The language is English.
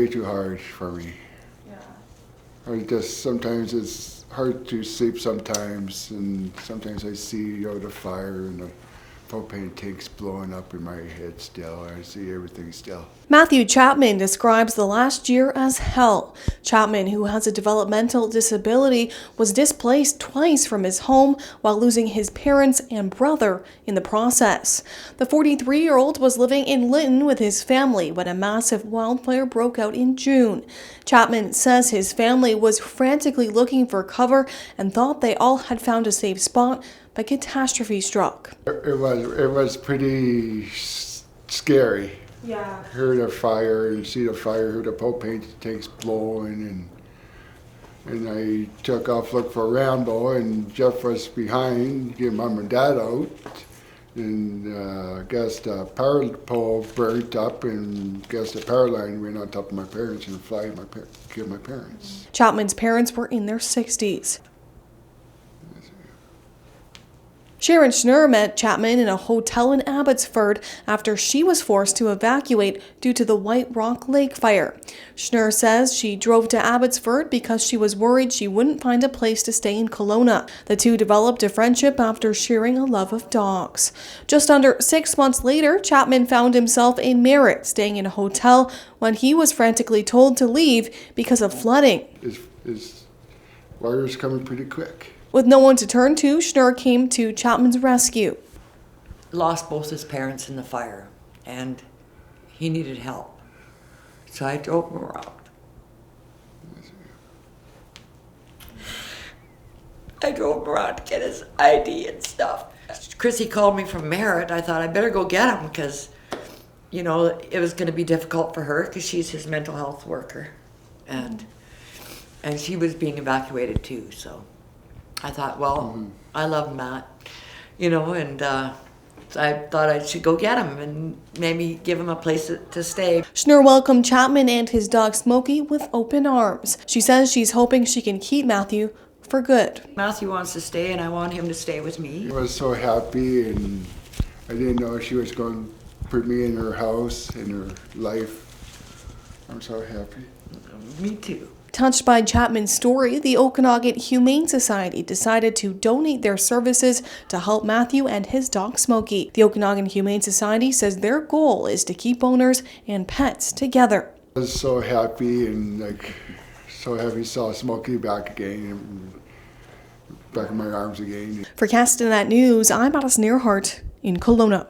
way too hard for me. Sometimes it's hard to sleep sometimes, and sometimes I see the fire and the propane tanks blowing up in my head still. I see everything still. Matthew Chapman describes the last year as hell. Chapman, who has a developmental disability, was displaced twice from his home while losing his parents and brother in the process. The 43-year-old was living in Lytton with his family when a massive wildfire broke out in June. Chapman says his family was frantically looking for cover and thought they all had found a safe spot, but catastrophe struck. It was pretty scary. Yeah. Heard a fire and see the fire, heard the propane tanks blowing, and I took off look for Rambo, and Jeff was behind, get Mom and Dad out, and I guess the power pole burnt up, and I guess the power line went on top of my parents and killed my parents. Chapman's parents were in their 60s. Sharon Schnurr met Chapman in a hotel in Abbotsford after she was forced to evacuate due to the White Rock Lake fire. Schnurr says she drove to Abbotsford because she was worried she wouldn't find a place to stay in Kelowna. The two developed a friendship after sharing a love of dogs. Just under 6 months later, Chapman found himself in Merritt, staying in a hotel when he was frantically told to leave because of flooding. His wire's coming pretty quick. With no one to turn to, Schnurr came to Chapman's rescue. Lost both his parents in the fire, and he needed help. So I drove him around. I drove him around to get his ID and stuff. Chrissy called me from Merritt. I thought I better go get him because, it was going to be difficult for her because she's his mental health worker. And she was being evacuated too, so I thought, I love Matt, and I thought I should go get him and maybe give him a place to stay. Schnurr welcomed Chapman and his dog Smokey with open arms. She says she's hoping she can keep Matthew for good. Matthew wants to stay, and I want him to stay with me. I was so happy, and I didn't know she was going to put me in her house, in her life. I'm so happy. Me too. Touched by Chapman's story, the Okanagan Humane Society decided to donate their services to help Matthew and his dog Smokey. The Okanagan Humane Society says their goal is to keep owners and pets together. I was so happy and so happy saw Smokey back again, and back in my arms again. For Castanet News, I'm Alice Nearhart in Kelowna.